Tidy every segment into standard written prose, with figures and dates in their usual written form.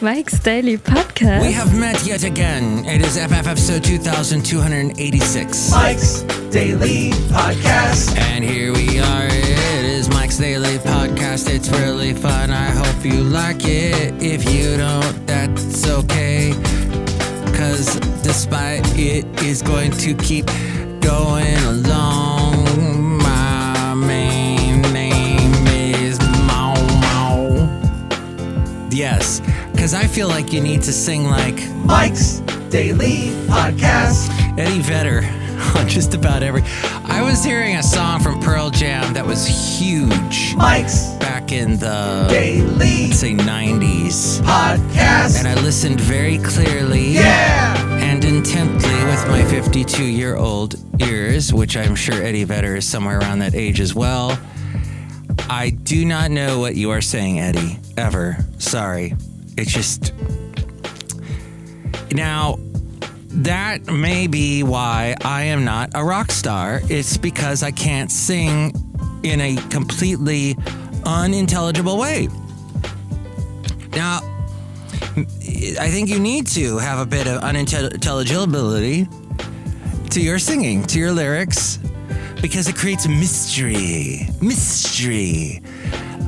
Mike's Daily Podcast. We have met yet again. It is FFF 2286. Mike's Daily Podcast. And here we are. It is Mike's Daily Podcast. It's really fun. I hope you like it. If you don't, that's okay. Because despite it is going to keep going along. My main name is Mau Mau. Yes. Because I feel like you need to sing like Mike's Daily Podcast. Eddie Vedder on just about every... I was hearing a song from Pearl Jam that was huge. Mike's back in the... Daily... let's say 90s. Podcast. And I listened very clearly... yeah! And intently with my 52-year-old ears, which I'm sure Eddie Vedder is somewhere around that age as well. I do not know what you are saying, Eddie. Ever. Sorry. It's just... Now, that may be why I am not a rock star. It's because I can't sing in a completely unintelligible way. Now, I think you need to have a bit of unintelligibility to your singing, to your lyrics, because it creates mystery. Mystery.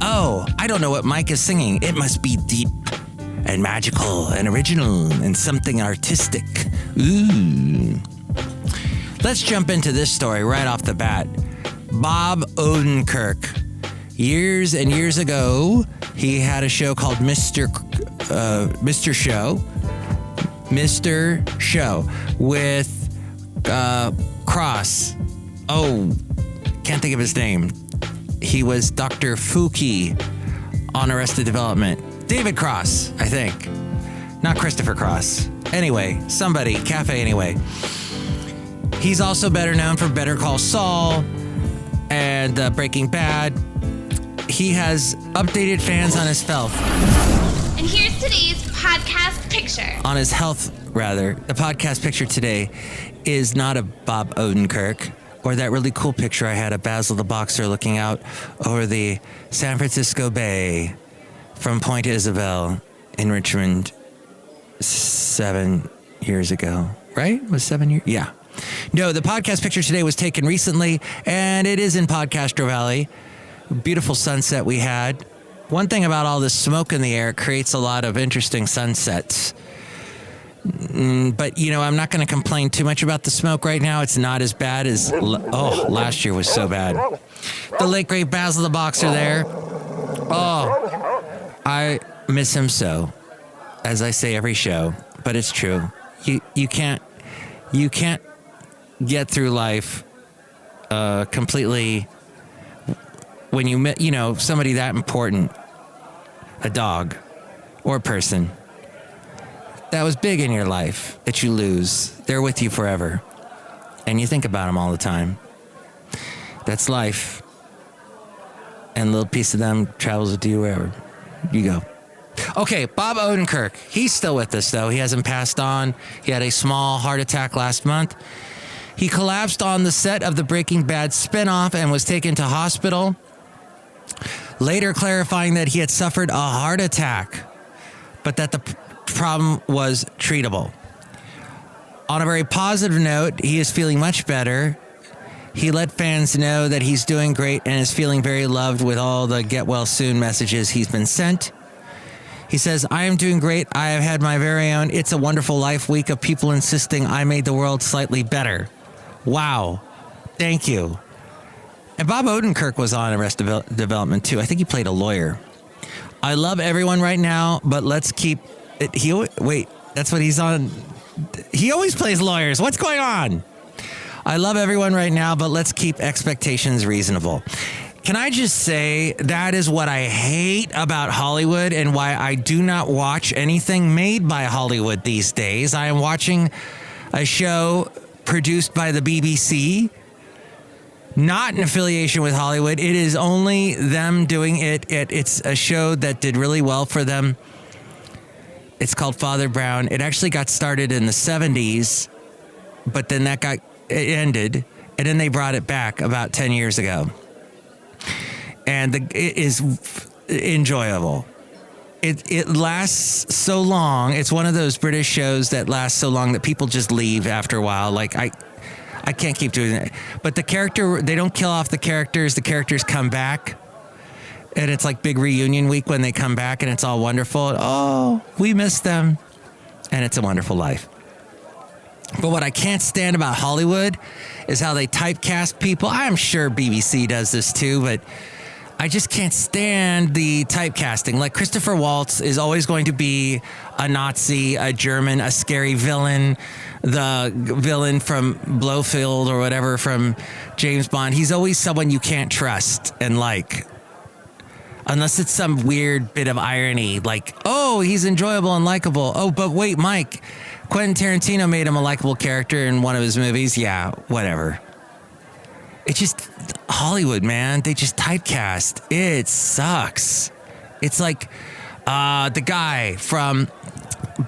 Oh, I don't know what Mike is singing. It must be deep and magical and original and something artistic. Ooh. Let's jump into this story right off the bat. Bob Odenkirk. Years and years ago, he had a show called Mr. Show with Cross. Oh, can't think of his name. He was Dr. Fouki on Arrested Development. David Cross, I think. Not Christopher Cross. Anyway, somebody, Cafe anyway. He's also better known for Better Call Saul and Breaking Bad. He has updated fans on his health. And here's today's podcast picture. On his health, rather. The podcast picture today is not of Bob Odenkirk or that really cool picture I had of Basil the Boxer looking out over the San Francisco Bay from Point Isabel in Richmond 7 years ago. Right? Was 7 years? Yeah. No, the podcast picture today was taken recently, and it is in Podcastro Valley. Beautiful sunset we had. One thing about all this smoke in the air, it creates a lot of interesting sunsets. But, you know, I'm not going to complain too much about the smoke right now. It's not as bad as... last year was so bad. The late, great Basil the Boxer there. Oh, I miss him so, as I say every show, but it's true. You can't get through life completely when you meet, you know, somebody that important, a dog or a person that was big in your life that you lose. They're with you forever, and you think about them all the time. That's life, and a little piece of them travels with you wherever you go. Okay, Bob Odenkirk. He's still with us, though. He hasn't passed on. He had a small heart attack last month. He collapsed on the set of the Breaking Bad spinoff and was taken to hospital, later clarifying that he had suffered a heart attack, but that the problem was treatable. On a very positive note, he is feeling much better. He let fans know that he's doing great and is feeling very loved with all the get well soon messages he's been sent. He says, I am doing great. I have had my very own It's a Wonderful Life week of people insisting I made the world slightly better. Wow. Thank you. And Bob Odenkirk was on Arrested Development too. I think he played a lawyer. I love everyone right now, but let's keep it. Wait, that's what he's on. He always plays lawyers. What's going on? I love everyone right now, but let's keep expectations reasonable. Can I just say that is what I hate about Hollywood and why I do not watch anything made by Hollywood these days. I am watching a show produced by the BBC, not in affiliation with Hollywood. It is only them doing it. It's a show that did really well for them. It's called Father Brown. It actually got started in the 70s, but then it ended. And then they brought it back about 10 years ago. And it is enjoyable. It lasts so long. It's one of those British shows that lasts so long that people just leave after a while. Like, I can't keep doing it. But they don't kill off the characters. The characters come back. And it's like big reunion week when they come back, and it's all wonderful. Oh, we miss them. And it's a wonderful life. But what I can't stand about Hollywood is how they typecast people. I'm sure BBC does this too, but I just can't stand the typecasting. Like Christopher Waltz is always going to be a Nazi, a German, a scary villain, the villain from Blofeld or whatever from James Bond. He's always someone you can't trust and like. Unless it's some weird bit of irony, like, oh, he's enjoyable and likable. Oh, but wait, Mike, Quentin Tarantino made him a likable character in one of his movies. Yeah, whatever. It's just Hollywood, man. They just typecast. It sucks. It's like the guy from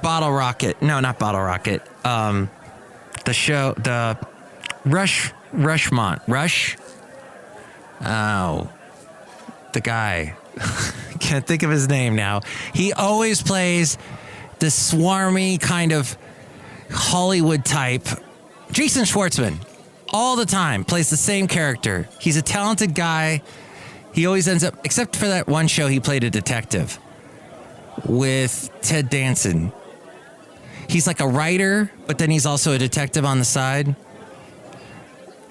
Bottle Rocket. No, not Bottle Rocket. The show, the Rushmont. Rush? Oh, the guy. Can't think of his name now. He always plays the swarmy kind of Hollywood type. Jason Schwartzman, all the time, plays the same character. He's a talented guy. He always ends up, except for that one show, he played a detective with Ted Danson. He's like a writer, but then he's also a detective on the side.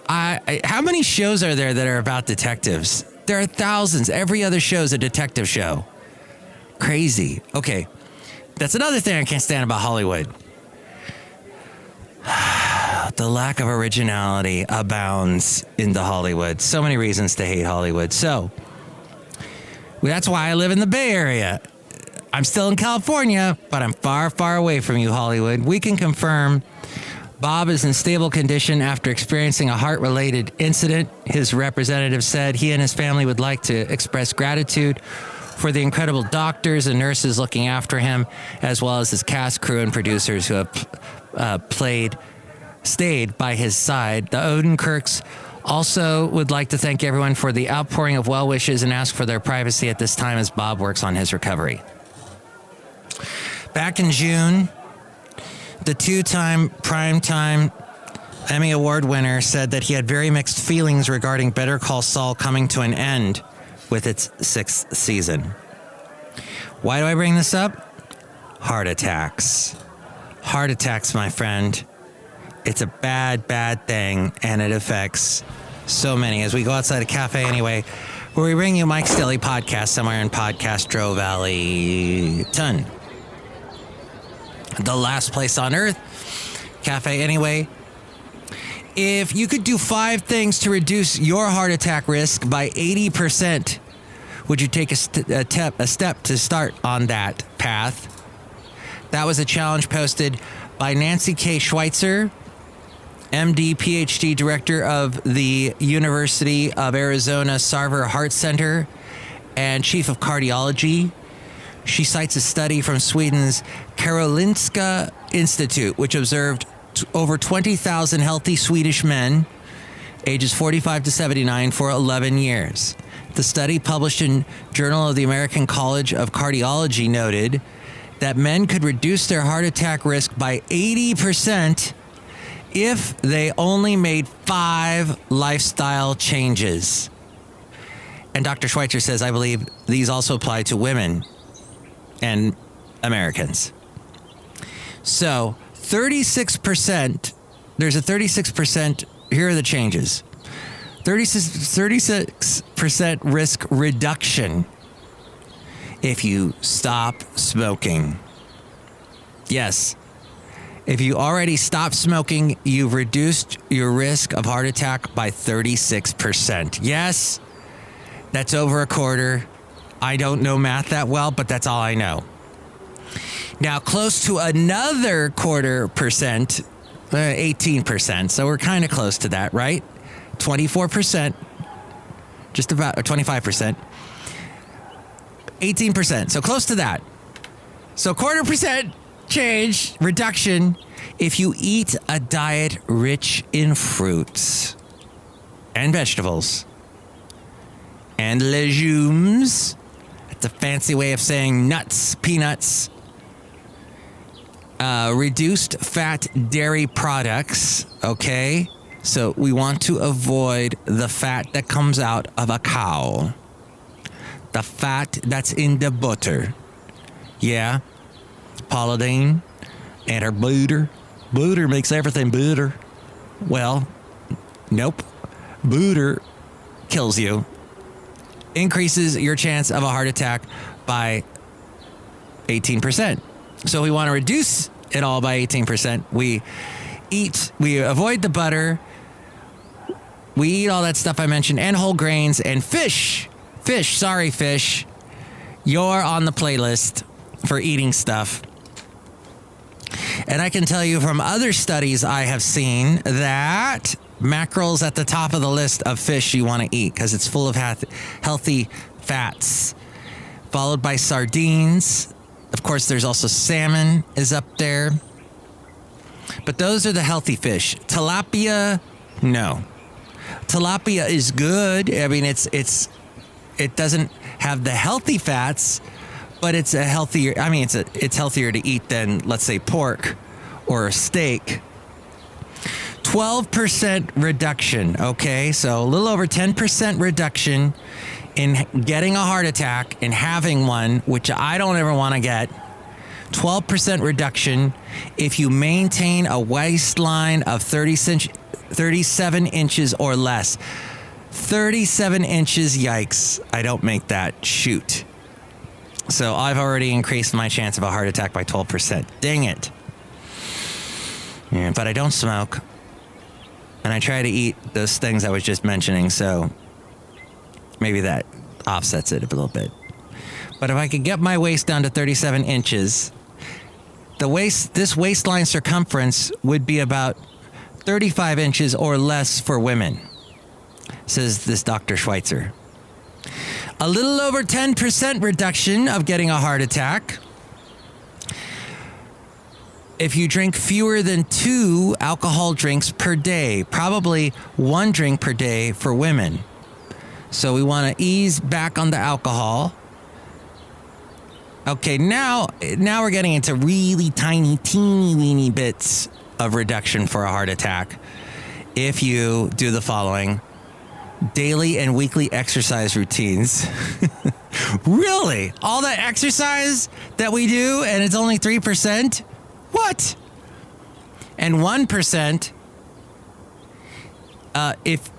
How many shows are there that are about detectives? There are thousands. Every other show is a detective show. Crazy. Okay. That's another thing I can't stand about Hollywood. The lack of originality abounds into Hollywood. So many reasons to hate Hollywood. So that's why I live in the Bay Area. I'm still in California, but I'm far, far away from you, Hollywood. We can confirm Bob is in stable condition after experiencing a heart-related incident. His representative said he and his family would like to express gratitude for the incredible doctors and nurses looking after him, as well as his cast, crew, and producers who have stayed by his side. The Odenkirks also would like to thank everyone for the outpouring of well wishes and ask for their privacy at this time as Bob works on his recovery. Back in June, the two-time primetime Emmy Award winner said that he had very mixed feelings regarding Better Call Saul coming to an end with its 6th season. Why do I bring this up? Heart attacks. Heart attacks, my friend. It's a bad, bad thing, and it affects so many. As we go outside a cafe anyway, where we bring you Mike's Daily Podcast somewhere in Podcastro Valley. Ton. The last place on earth, Cafe Anyway. If you could do 5 things to reduce your heart attack risk by 80%, would you take a step to start on that path? That was a challenge posted by Nancy K. Schweitzer, MD, PhD, director of the University of Arizona Sarver Heart Center and chief of cardiology. She cites a study from Sweden's Karolinska Institute, which observed over 20,000 healthy Swedish men, ages 45 to 79, for 11 years. The study, published in Journal of the American College of Cardiology, noted that men could reduce their heart attack risk by 80% if they only made 5 lifestyle changes. And Dr. Schweitzer says, I believe these also apply to women and Americans. So 36%, there's a 36%, here are the changes. 36% risk reduction if you stop smoking. Yes. If you already stopped smoking, you've reduced your risk of heart attack by 36%. Yes, that's over a quarter. I don't know math that well, but that's all I know. Now, close to another quarter percent, 18%. So we're kind of close to that, right? 24%, just about, or 25%. 18%, so close to that. So quarter percent change, reduction, if you eat a diet rich in fruits. and vegetables and legumes. It's a fancy way of saying nuts, peanuts. Reduced fat dairy products, okay? So we want to avoid the fat that comes out of a cow. The fat that's in the butter. Yeah. Pauline and her butter. Butter makes everything butter. Well, nope. Butter kills you. Increases your chance of a heart attack by 18%. So we want to reduce it all by 18%. We avoid the butter. We eat all that stuff I mentioned and whole grains and fish. Fish. You're on the playlist for eating stuff. And I can tell you from other studies I have seen that mackerel's at the top of the list of fish you want to eat because it's full of healthy fats, followed by sardines. Of course, there's also salmon is up there. But those are the healthy fish. Tilapia, no. Tilapia is good. I mean, it doesn't have the healthy fats, but it's a healthier. I mean, it's healthier to eat than, let's say, pork or a steak. 12% reduction. Okay, so a little over 10% reduction in getting a heart attack and having one, which I don't ever want to get. 12% reduction if you maintain a waistline of 37 inches or less. 37 inches, yikes. I don't make that. Shoot. So I've already increased my chance of a heart attack by 12%. Dang it. Yeah, but I don't smoke. And I try to eat those things I was just mentioning, so maybe that offsets it a little bit. But if I could get my waist down to 37 inches, this waistline circumference would be about 35 inches or less for women, says this Dr. Schweitzer. A little over 10% reduction of getting a heart attack if you drink fewer than 2 alcohol drinks per day, probably 1 drink per day for women. So we want to ease back on the alcohol. Okay, now we're getting into really tiny, teeny weeny bits of reduction for a heart attack. If you do the following: daily and weekly exercise routines. Really? All that exercise that we do and it's only 3%? What? And 1%, if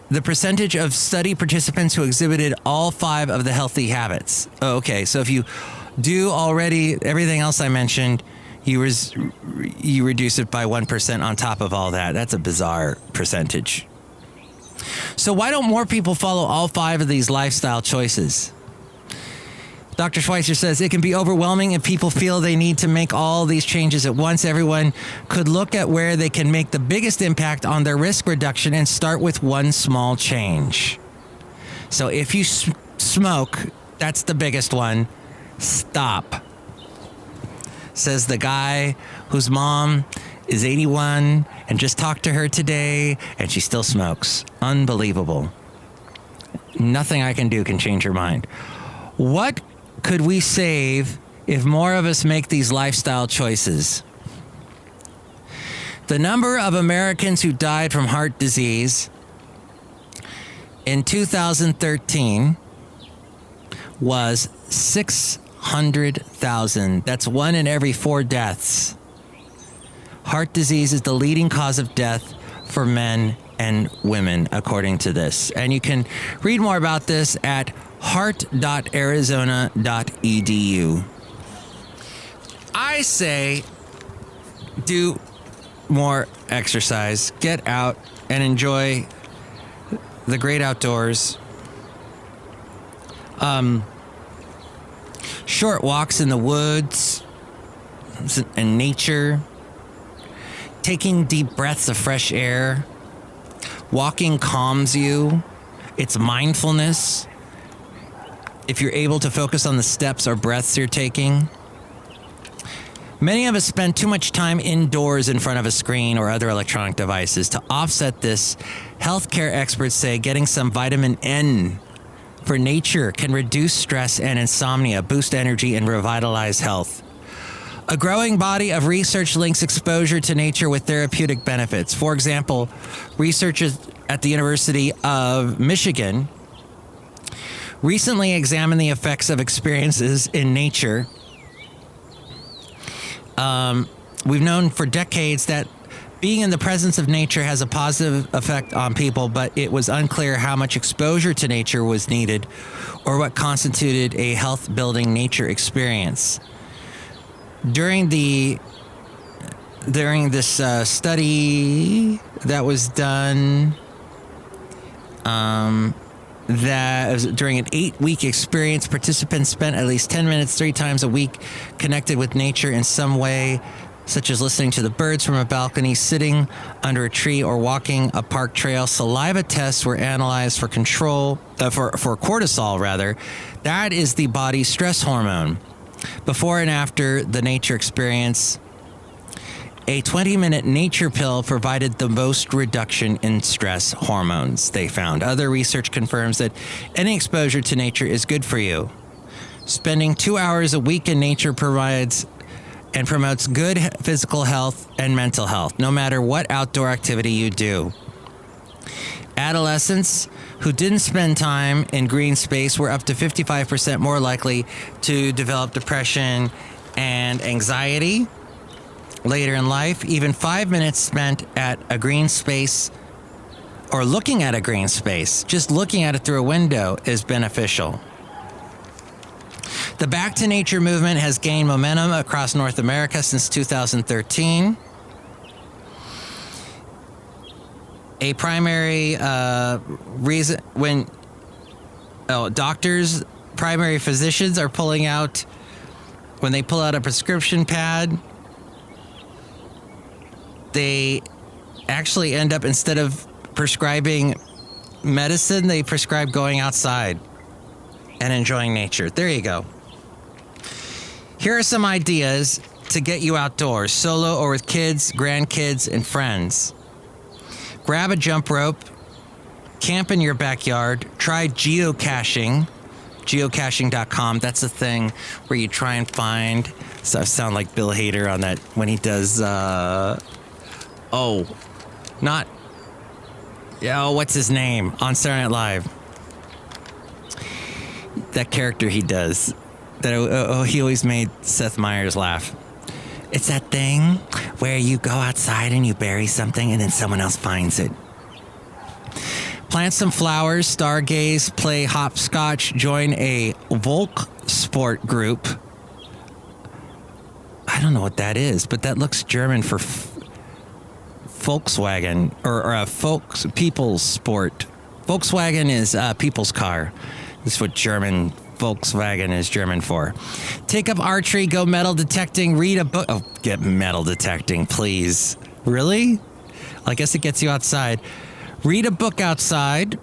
the percentage of study participants who exhibited all 5 of the healthy habits. Okay, so if you do already everything else I mentioned, you reduce it by 1% on top of all that. That's a bizarre percentage. So why don't more people follow all 5 of these lifestyle choices? Dr. Schweitzer says it can be overwhelming if people feel they need to make all these changes at once. Everyone could look at where they can make the biggest impact on their risk reduction and start with one small change. So if you smoke, that's the biggest one. Stop. Says the guy whose mom is 81 and just talked to her today and she still smokes. Unbelievable. Nothing I can do can change her mind. What could we save if more of us make these lifestyle choices? The number of Americans who died from heart disease in 2013 was 600,000. That's 1 in every 4 deaths. Heart disease is the leading cause of death for men and women, according to this. And you can read more about this at heart.arizona.edu. I say do more exercise. Get out and enjoy the great outdoors. Short walks in the woods and nature. Taking deep breaths of fresh air. Walking calms you. It's mindfulness. If you're able to focus on the steps or breaths you're taking. Many of us spend too much time indoors in front of a screen or other electronic devices. To offset this, healthcare experts say getting some vitamin N for nature can reduce stress and insomnia, boost energy, and revitalize health. A growing body of research links exposure to nature with therapeutic benefits. For example, researchers at the University of Michigan recently examined the effects of experiences in nature. We've known for decades that being in the presence of nature has a positive effect on people, but it was unclear how much exposure to nature was needed or what constituted a health-building nature experience. During this study that was done, that was during an 8-week experience, participants spent at least 10 minutes 3 times a week connected with nature in some way, such as listening to the birds from a balcony, sitting under a tree, or walking a park trail. Saliva tests were analyzed for cortisol, rather. That is the body's stress hormone. Before and after the nature experience, a 20-minute nature pill provided the most reduction in stress hormones, they found. Other research confirms that any exposure to nature is good for you. Spending 2 hours a week in nature provides and promotes good physical health and mental health, no matter what outdoor activity you do. Adolescents who didn't spend time in green space were up to 55% more likely to develop depression and anxiety later in life. Even 5 minutes spent at a green space or looking at a green space, just looking at it through a window, is beneficial. The Back to Nature movement has gained momentum across North America since 2013. A primary reason when doctors, primary physicians are pulling out, when they pull out a prescription pad, they actually end up, instead of prescribing medicine, they prescribe going outside and enjoying nature. There you go. Here are some ideas to get you outdoors, solo or with kids, grandkids, and friends. Grab a jump rope, camp in your backyard, try geocaching, geocaching.com. That's a thing where you try and find, so I sound like Bill Hader on that when he does, what's his name? On Saturday Night Live. That character he does. He always made Seth Meyers laugh. It's that thing where you go outside and you bury something and then someone else finds it. Plant some flowers, stargaze, play hopscotch, join a Volk sport group. I don't know what that is, but that looks German for Volkswagen or a people's sport. Volkswagen is people's car. This is what Volkswagen is German for. Take up archery, go metal detecting, read a book. Oh, get metal detecting, please. Really? I guess it gets you outside. Read a book outside.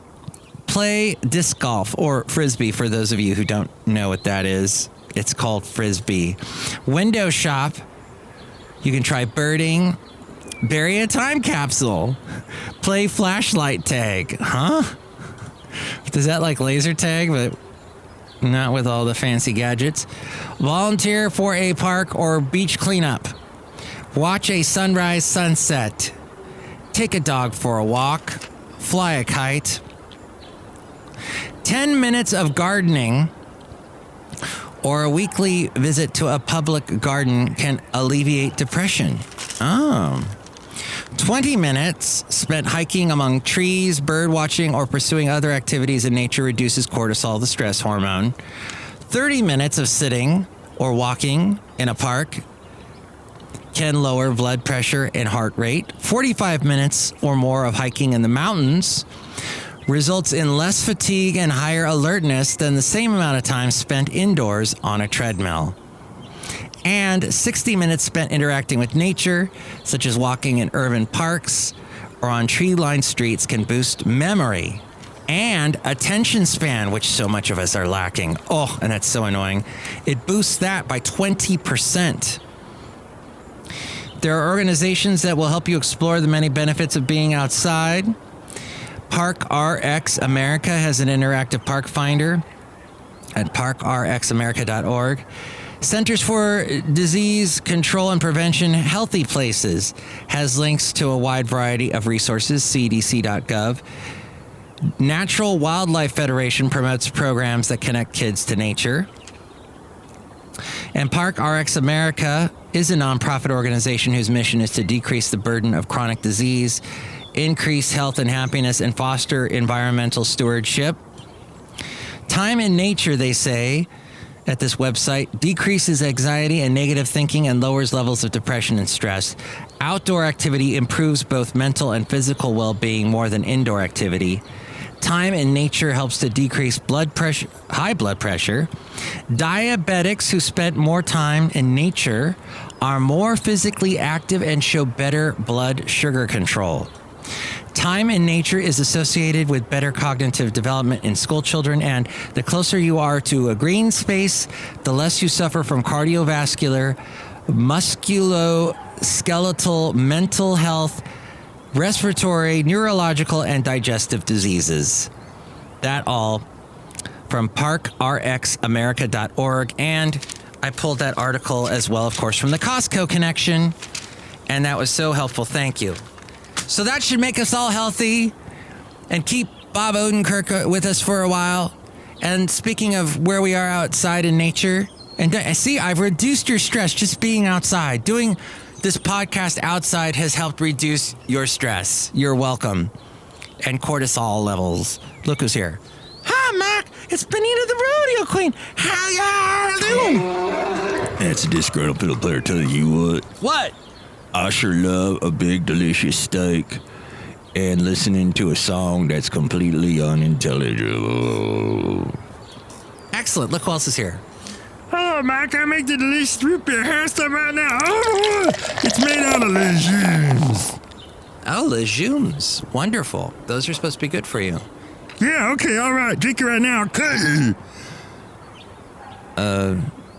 Play disc golf or frisbee for those of you who don't know what that is. It's called frisbee. Window shop. You can try birding. Bury a time capsule. Play flashlight tag. Huh? Is that like laser tag, but not with all the fancy gadgets? Volunteer for a park or beach cleanup. Watch a sunrise, sunset. Take a dog for a walk. Fly a kite. 10 minutes of gardening or a weekly visit to a public garden can alleviate depression. 20 minutes spent hiking among trees, bird watching, or pursuing other activities in nature reduces cortisol, the stress hormone. 30 minutes of sitting or walking in a park can lower blood pressure and heart rate. 45 minutes or more of hiking in the mountains results in less fatigue and higher alertness than the same amount of time spent indoors on a treadmill. And 60 minutes spent interacting with nature, such as walking in urban parks or on tree-lined streets, can boost memory and attention span, which so much of us are lacking. Oh, and that's so annoying. It boosts that by 20%. There are organizations that will help you explore the many benefits of being outside. Park RX America has an interactive park finder at parkrxamerica.org. Centers for Disease Control and Prevention, Healthy Places, has links to a wide variety of resources, cdc.gov. Natural Wildlife Federation promotes programs that connect kids to nature. And Park RX America is a nonprofit organization whose mission is to decrease the burden of chronic disease, increase health and happiness, and foster environmental stewardship. Time in nature, they say, at this website, decreases anxiety and negative thinking and lowers levels of depression and stress. Outdoor activity improves both mental and physical well-being more than indoor activity. Time in nature helps to decrease high blood pressure. Diabetics who spent more time in nature are more physically active and show better blood sugar control. Time in nature is associated with better cognitive development in school children, and the closer you are to a green space, the less you suffer from cardiovascular, musculoskeletal, mental health, respiratory, neurological, and digestive diseases. That all from parkrxamerica.org. And I pulled that article as well, of course, from the Costco connection. And that was so helpful. Thank you. So that should make us all healthy and keep Bob Odenkirk with us for a while. And speaking of where we are outside in nature, and see, I've reduced your stress just being outside. Doing this podcast outside has helped reduce your stress. You're welcome. And cortisol levels. Look who's here. Hi, Mac. It's Benita the Rodeo Queen. How y'all doing? That's a disgruntled fiddle player telling you what. What? I sure love a big, delicious steak and listening to a song that's completely unintelligible. Excellent. Look who else is here. Hello, Mike. I make the delicious root beer hair stuff right now. Oh, it's made out of legumes. Oh, legumes. Wonderful. Those are supposed to be good for you. Yeah, okay, all right. Drink it right now.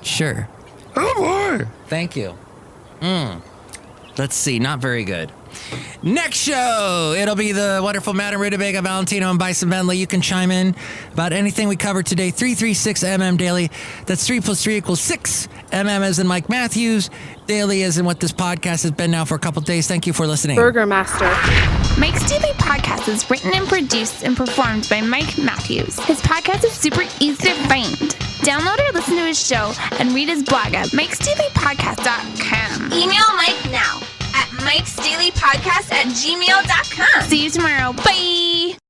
Sure. Oh, boy. Thank you. Let's see. Not very good. Next show, it'll be the wonderful Madame Rootabega, Valentino, and Bison Bentley. You can chime in about anything we covered today. 336MM daily. That's 3 + 3 = 6. MM as in Mike Matthews. Daily as in what this podcast has been now for a couple days. Thank you for listening. Burgermaster. Mike's Daily Podcast is written and produced and performed by Mike Matthews. His podcast is super easy to find. Download or listen to his show and read his blog at mikesdailypodcast.com. Email Mike now at mikesdailypodcast@gmail.com. See you tomorrow. Bye.